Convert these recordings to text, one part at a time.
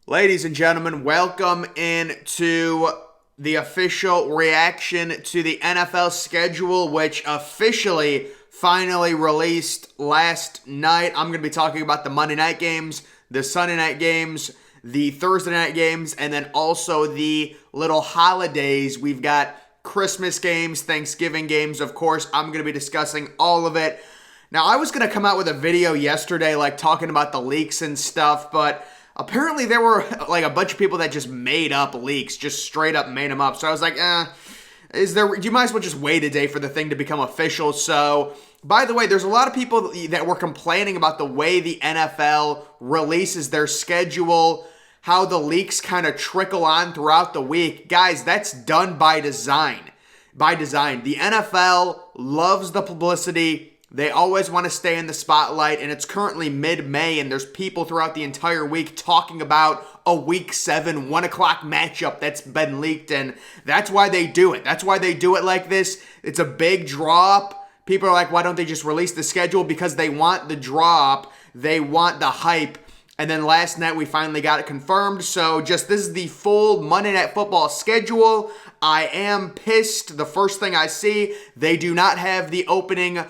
Ladies and gentlemen, welcome into the official reaction to the NFL schedule, which officially finally released last night. I'm going to be talking about the Monday night games, the Sunday night games, the Thursday night games, and then also the little holidays. We've got Christmas games, Thanksgiving games, of course. I'm going to be discussing all of it. Now, I was going to come out with a video yesterday, like talking about the leaks and stuff, but apparently there were like a bunch of people that just made up leaks, just straight up made them up. So I was like, you might as well just wait a day for the thing to become official. So, by the way, there's a lot of people that were complaining about the way the NFL releases their schedule, how the leaks kind of trickle on throughout the week. Guys, that's done by design. By design. The NFL loves the publicity. They always want to stay in the spotlight, and it's currently mid-May, and there's people throughout the entire week talking about a Week 7, 1 o'clock matchup that's been leaked, and that's why they do it. That's why they do it like this. It's a big drop. People are like, why don't they just release the schedule? Because they want the drop. They want the hype. And then last night, we finally got it confirmed. So this is the full Monday Night Football schedule. I am pissed. The first thing I see, they do not have the opening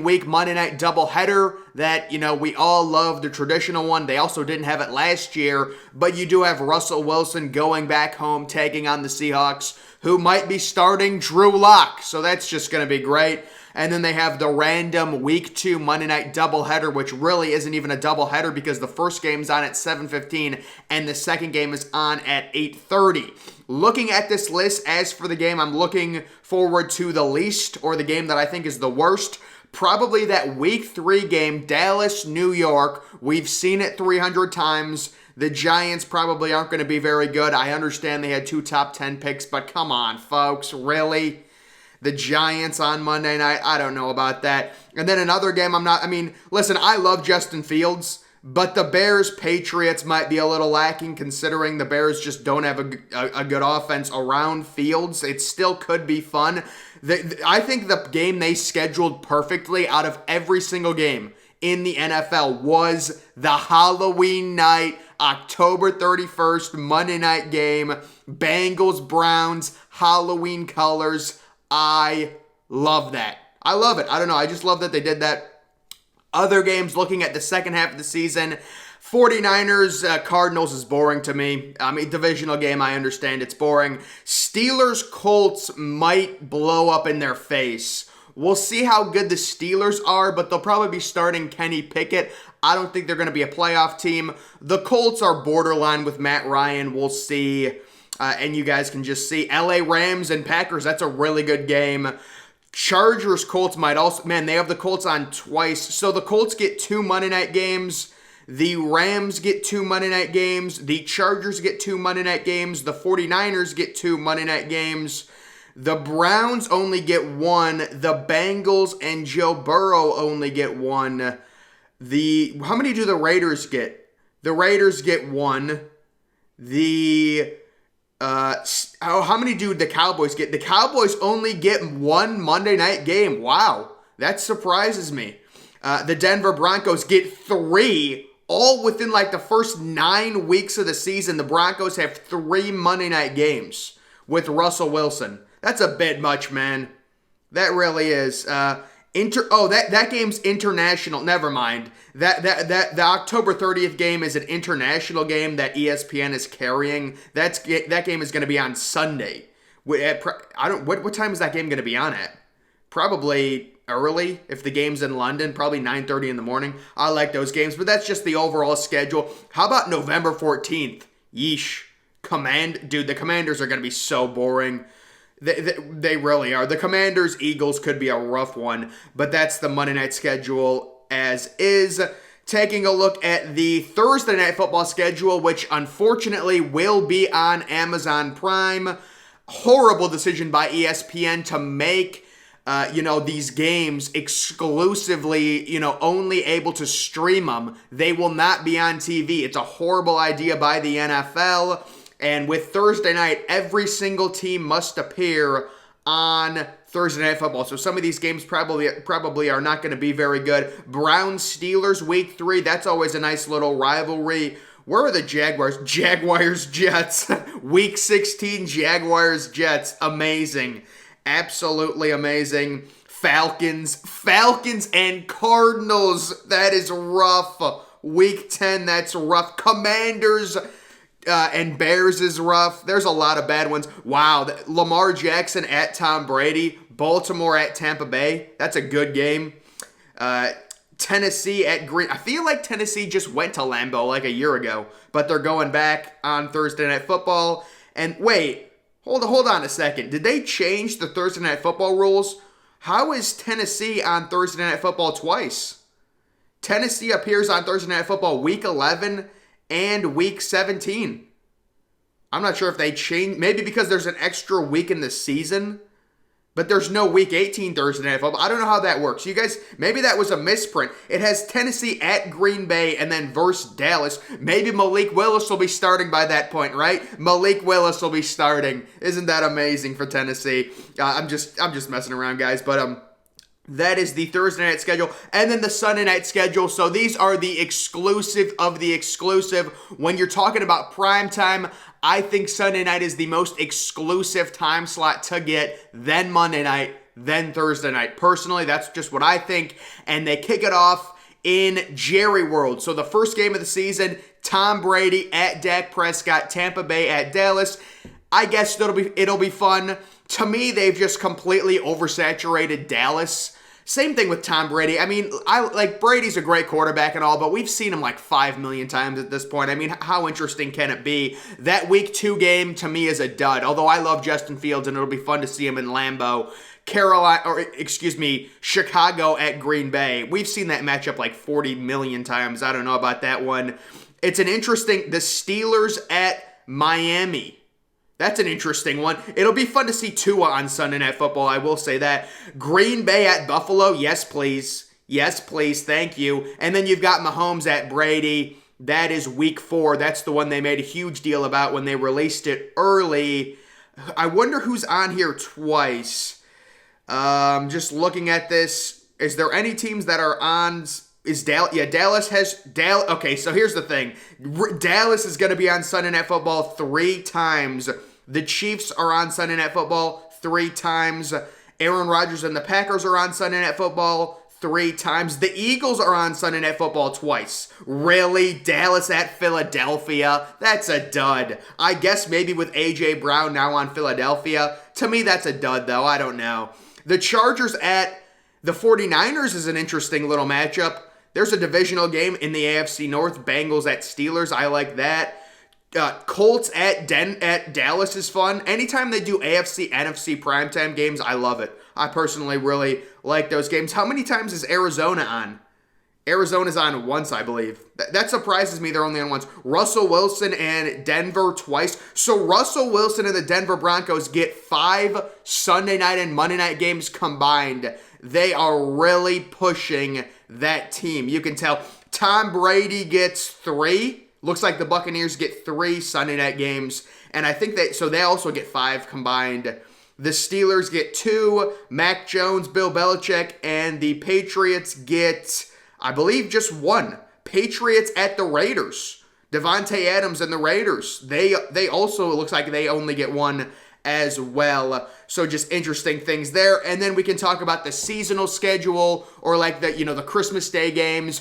week Monday night doubleheader that, we all love, the traditional one. They also didn't have it last year, but you do have Russell Wilson going back home, taking on the Seahawks, who might be starting Drew Lock. So that's just going to be great. And then they have the random Week 2 Monday Night doubleheader, which really isn't even a doubleheader because the first game's on at 7:15 and the second game is on at 8:30. Looking at this list, as for the game I'm looking forward to the least, or the game that I think is the worst, probably that Week 3 game, Dallas, New York. We've seen it 300 times. The Giants probably aren't going to be very good. I understand they had 2 top 10 picks, but come on, folks, really? The Giants on Monday night, I don't know about that. And then another game listen, I love Justin Fields, but the Bears-Patriots might be a little lacking considering the Bears just don't have a good offense around Fields. It still could be fun. I think the game they scheduled perfectly out of every single game in the NFL was the Halloween night, October 31st, Monday night game, Bengals-Browns, Halloween colors. I love that. I love it. I don't know. I just love that they did that. Other games, looking at the second half of the season, 49ers, Cardinals is boring to me. Divisional game, I understand it's boring. Steelers, Colts might blow up in their face. We'll see how good the Steelers are, but they'll probably be starting Kenny Pickett. I don't think they're going to be a playoff team. The Colts are borderline with Matt Ryan. We'll see. And you guys can just see LA Rams and Packers. That's a really good game. Chargers, Colts might also... Man, they have the Colts on twice. So the Colts get 2 Monday night games. The Rams get 2 Monday night games. The Chargers get 2 Monday night games. The 49ers get 2 Monday night games. The Browns only get 1. The Bengals and Joe Burrow only get 1. How many do the Raiders get? The Raiders get 1. How many do the Cowboys get? The Cowboys only get 1 Monday night game. Wow, that surprises me. The Denver Broncos get 3, all within like the first 9 weeks of the season. The Broncos have 3 Monday night games with Russell Wilson. That's a bit much, man. That really is. That game's international. Never mind. The October 30th game is an international game that ESPN is carrying. That game is going to be on Sunday. What time is that game going to be on at? Probably early if the game's in London. Probably 9:30 in the morning. I like those games, but that's just the overall schedule. How about November 14th? Yeesh. The Commanders are going to be so boring. They really are. The Commanders, Eagles could be a rough one, but that's the Monday night schedule as is. Taking a look at the Thursday night football schedule, which unfortunately will be on Amazon Prime. Horrible decision by ESPN to make, these games exclusively, only able to stream them. They will not be on TV. It's a horrible idea by the NFL. And with Thursday night, every single team must appear on Thursday Night Football. So some of these games probably are not going to be very good. Browns-Steelers Week 3, that's always a nice little rivalry. Where are the Jaguars? Jaguars, Jets. Week 16, Jaguars, Jets. Amazing. Absolutely amazing. Falcons and Cardinals. That is rough. Week 10, that's rough. Commanders and Bears is rough. There's a lot of bad ones. Wow. Lamar Jackson at Tom Brady. Baltimore at Tampa Bay. That's a good game. Tennessee at Green. I feel like Tennessee just went to Lambeau like a year ago, but they're going back on Thursday Night Football. And wait, hold on a second. Did they change the Thursday Night Football rules? How is Tennessee on Thursday Night Football twice? Tennessee appears on Thursday Night Football Week 11 and Week 17. I'm not sure if they changed. Maybe because there's an extra week in the season. But there's no Week 18 Thursday Night Football. I don't know how that works. You guys, maybe that was a misprint. It has Tennessee at Green Bay and then versus Dallas. Maybe Malik Willis will be starting by that point, right? Malik Willis will be starting. Isn't that amazing for Tennessee? I'm just messing around, guys. But that is the Thursday night schedule. And then the Sunday night schedule. So these are the exclusive of the exclusive. When you're talking about prime time, I think Sunday night is the most exclusive time slot to get, then Monday night, then Thursday night. Personally, that's just what I think. And they kick it off in Jerry World. So the first game of the season, Tom Brady at Dak Prescott, Tampa Bay at Dallas. I guess it'll be fun. To me, they've just completely oversaturated Dallas. Same thing with Tom Brady. I mean, Brady's a great quarterback and all, but we've seen him like 5 million times at this point. I mean, how interesting can it be? That Week 2 game to me is a dud. Although I love Justin Fields and it'll be fun to see him in Lambeau. Chicago at Green Bay. We've seen that matchup like 40 million times. I don't know about that one. It's the Steelers at Miami. That's an interesting one. It'll be fun to see Tua on Sunday Night Football, I will say that. Green Bay at Buffalo, yes please. Yes please, thank you. And then you've got Mahomes at Brady. That is Week 4. That's the one they made a huge deal about when they released it early. I wonder who's on here twice. Just looking at this, is there any teams that are on... Dallas has... Okay, so here's the thing. Dallas is going to be on Sunday Night Football 3 times. The Chiefs are on Sunday Night Football 3 times. Aaron Rodgers and the Packers are on Sunday Night Football 3 times. The Eagles are on Sunday Night Football twice. Really? Dallas at Philadelphia? That's a dud. I guess maybe with A.J. Brown now on Philadelphia. To me, that's a dud, though. I don't know. The Chargers at the 49ers is an interesting little matchup. There's a divisional game in the AFC North. Bengals at Steelers. I like that. Colts at Dallas is fun. Anytime they do AFC, NFC primetime games, I love it. I personally really like those games. How many times is Arizona on? Arizona's on once, I believe. That surprises me. They're only on once. Russell Wilson and Denver twice. So Russell Wilson and the Denver Broncos get 5 Sunday night and Monday night games combined. They are really pushing that team. You can tell. Tom Brady gets 3. Looks like the Buccaneers get 3 Sunday night games. And I think they also get 5 combined. The Steelers get 2. Mac Jones, Bill Belichick, and the Patriots get, I believe, just 1. Patriots at the Raiders. Devontae Adams and the Raiders. They also, it looks like they only get 1 as well. So just interesting things there. And then we can talk about the seasonal schedule or like the Christmas Day games.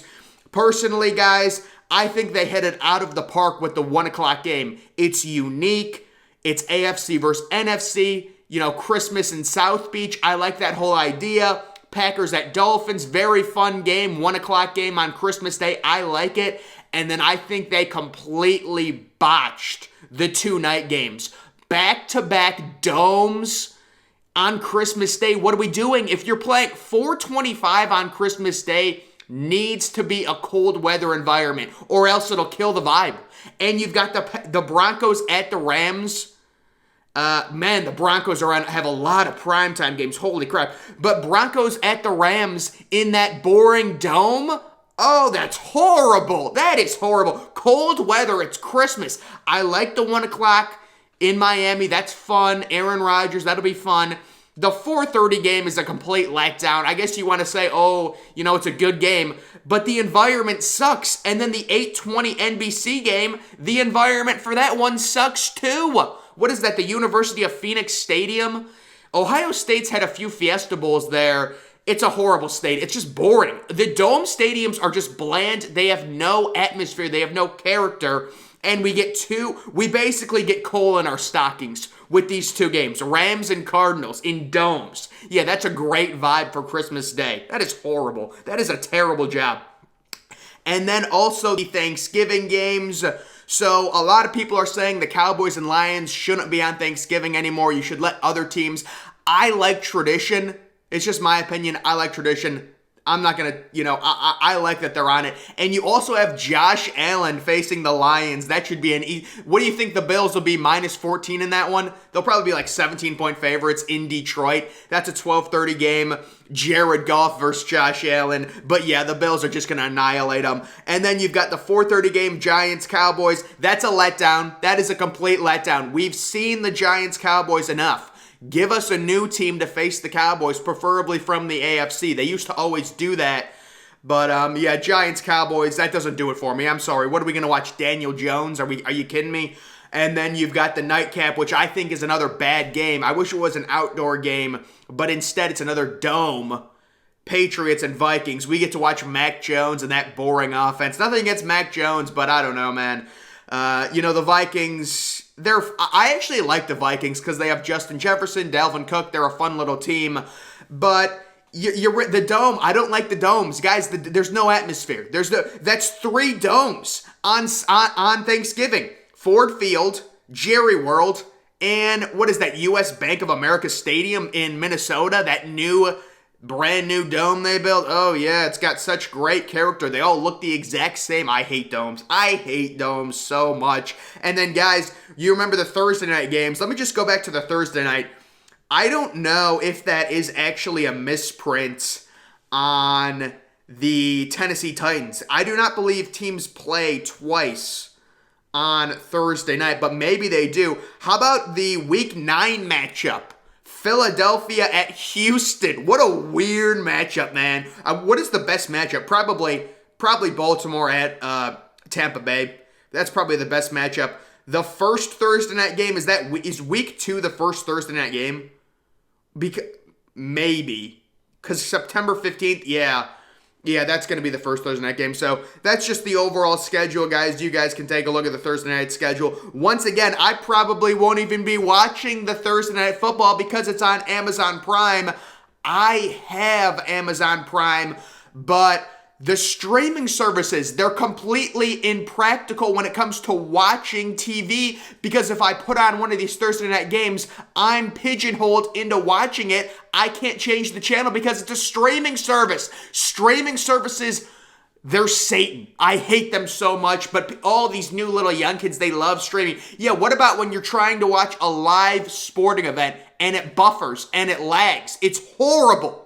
Personally, guys, I think they hit it out of the park with the 1 o'clock game. It's unique. It's AFC versus NFC. Christmas in South Beach. I like that whole idea. Packers at Dolphins. Very fun game. 1 o'clock game on Christmas Day. I like it. And then I think they completely botched the 2 night games. Back-to-back domes on Christmas Day. What are we doing? If you're playing 425 on Christmas Day, needs to be a cold weather environment or else it'll kill the vibe. And you've got the Broncos at the Rams. Man, the Broncos have a lot of primetime games. Holy crap. But Broncos at the Rams in that boring dome? Oh, that's horrible. That is horrible. Cold weather. It's Christmas. I like the 1 o'clock in Miami. That's fun. Aaron Rodgers. That'll be fun. The 4:30 game is a complete letdown. I guess you want to say, oh, it's a good game, but the environment sucks. And then the 8:20 NBC game, the environment for that one sucks too. What is that, the University of Phoenix Stadium? Ohio State's had a few Fiesta Bowls there. It's a horrible state. It's just boring. The dome stadiums are just bland. They have no atmosphere. They have no character. And we basically get coal in our stockings with these two games. Rams and Cardinals in domes. Yeah, that's a great vibe for Christmas Day. That is horrible. That is a terrible job. And then also the Thanksgiving games. So a lot of people are saying the Cowboys and Lions shouldn't be on Thanksgiving anymore. You should let other teams. I like tradition. It's just my opinion. I like tradition. I'm not going to, I like that they're on it. And you also have Josh Allen facing the Lions. That should be what do you think the Bills will be, minus 14 in that one? They'll probably be like 17-point favorites in Detroit. That's a 12:30 game. Jared Goff versus Josh Allen. But yeah, the Bills are just going to annihilate them. And then you've got the 4:30 game, Giants-Cowboys. That's a letdown. That is a complete letdown. We've seen the Giants-Cowboys enough. Give us a new team to face the Cowboys, preferably from the AFC. They used to always do that. But, yeah, Giants-Cowboys, that doesn't do it for me. I'm sorry. What are we going to watch? Daniel Jones? Are you kidding me? And then you've got the nightcap, which I think is another bad game. I wish it was an outdoor game, but instead it's another dome. Patriots and Vikings. We get to watch Mac Jones and that boring offense. Nothing against Mac Jones, but I don't know, man. The Vikings... I actually like the Vikings because they have Justin Jefferson, Dalvin Cook. They're a fun little team. But the dome, I don't like the domes. Guys, there's no atmosphere. That's 3 domes on Thanksgiving. Ford Field, Jerry World, and what is that, U.S. Bank of America Stadium in Minnesota, that brand new dome they built. Oh yeah, it's got such great character. They all look the exact same. I hate domes. I hate domes so much. And then guys, you remember the Thursday night games. Let me just go back to the Thursday night. I don't know if that is actually a misprint on the Tennessee Titans. I do not believe teams play twice on Thursday night, but maybe they do. How about the Week 9 matchup? Philadelphia at Houston. What a weird matchup, man. What is the best matchup? Probably Baltimore at Tampa Bay. That's probably the best matchup. The first Thursday night game, is Week 2 the first Thursday night game? Maybe. Because September 15th, yeah. Yeah, that's going to be the first Thursday night game. So that's just the overall schedule, guys. You guys can take a look at the Thursday night schedule. Once again, I probably won't even be watching the Thursday night football because it's on Amazon Prime. I have Amazon Prime, but the streaming services, they're completely impractical when it comes to watching TV, because if I put on one of these Thursday night games, I'm pigeonholed into watching it. I can't change the channel because it's a streaming service. Streaming services, they're Satan. I hate them so much, but all these new little young kids, they love streaming. Yeah, what about when you're trying to watch a live sporting event and it buffers and it lags? It's horrible.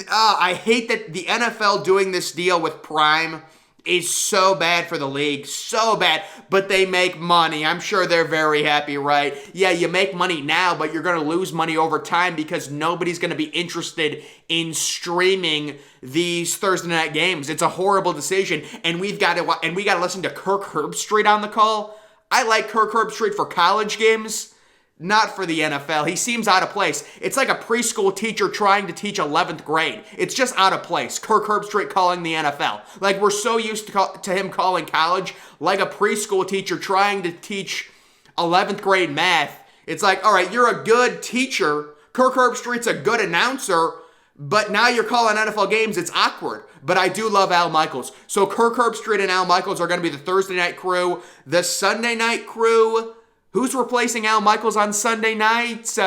I hate that the NFL doing this deal with Prime is so bad for the league, so bad, but they make money. I'm sure they're very happy, right? Yeah, you make money now, but you're going to lose money over time because nobody's going to be interested in streaming these Thursday night games. It's a horrible decision, and we got to listen to Kirk Herbstreit on the call. I like Kirk Herbstreit for college games. Not for the NFL. He seems out of place. It's like a preschool teacher trying to teach 11th grade. It's just out of place. Kirk Herbstreit calling the NFL. Like, we're so used to him calling college like a preschool teacher trying to teach 11th grade math. It's like, all right, you're a good teacher. Kirk Herbstreit's a good announcer, but now you're calling NFL games. It's awkward. But I do love Al Michaels. So Kirk Herbstreit and Al Michaels are going to be the Thursday night crew. The Sunday night crew... Who's replacing Al Michaels on Sunday nights?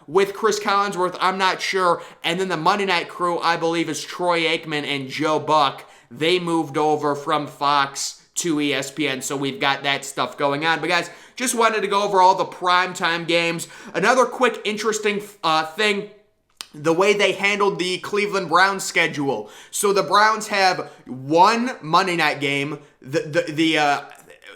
With Chris Collinsworth, I'm not sure. And then the Monday night crew, I believe, is Troy Aikman and Joe Buck. They moved over from Fox to ESPN, so we've got that stuff going on. But guys, just wanted to go over all the primetime games. Another quick, interesting thing, the way they handled the Cleveland Browns schedule. So the Browns have one Monday night game.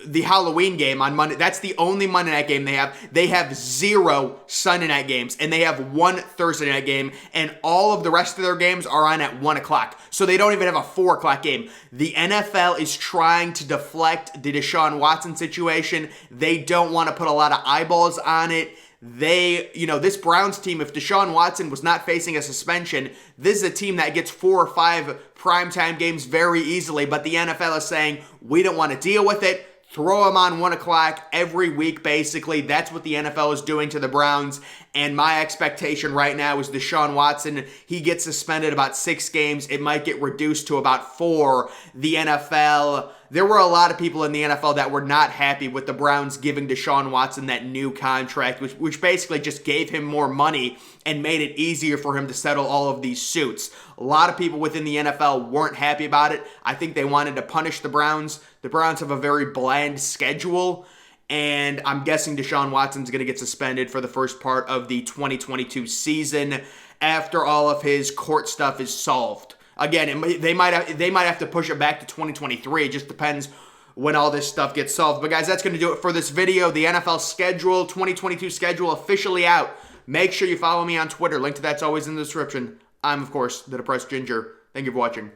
the Halloween game on Monday. That's the only Monday night game they have. They have 0 Sunday night games, and they have 1 Thursday night game, and all of the rest of their games are on at 1 o'clock. So they don't even have a 4 o'clock game. The NFL is trying to deflect the Deshaun Watson situation. They don't want to put a lot of eyeballs on it. This Browns team, if Deshaun Watson was not facing a suspension, this is a team that gets 4 or 5 primetime games very easily, but the NFL is saying, we don't want to deal with it. Throw them on 1 o'clock every week, basically. That's what the NFL is doing to the Browns. And my expectation right now is Deshaun Watson, he gets suspended about 6 games. It might get reduced to about 4. The NFL, there were a lot of people in the NFL that were not happy with the Browns giving Deshaun Watson that new contract, which basically just gave him more money and made it easier for him to settle all of these suits. A lot of people within the NFL weren't happy about it. I think they wanted to punish the Browns. The Browns have a very bland schedule, and I'm guessing Deshaun Watson's going to get suspended for the first part of the 2022 season after all of his court stuff is solved. Again, they might have to push it back to 2023. It just depends when all this stuff gets solved. But guys, that's going to do it for this video. The NFL schedule, 2022 schedule officially out. Make sure you follow me on Twitter. Link to that's always in the description. I'm, of course, the Depressed Ginger. Thank you for watching.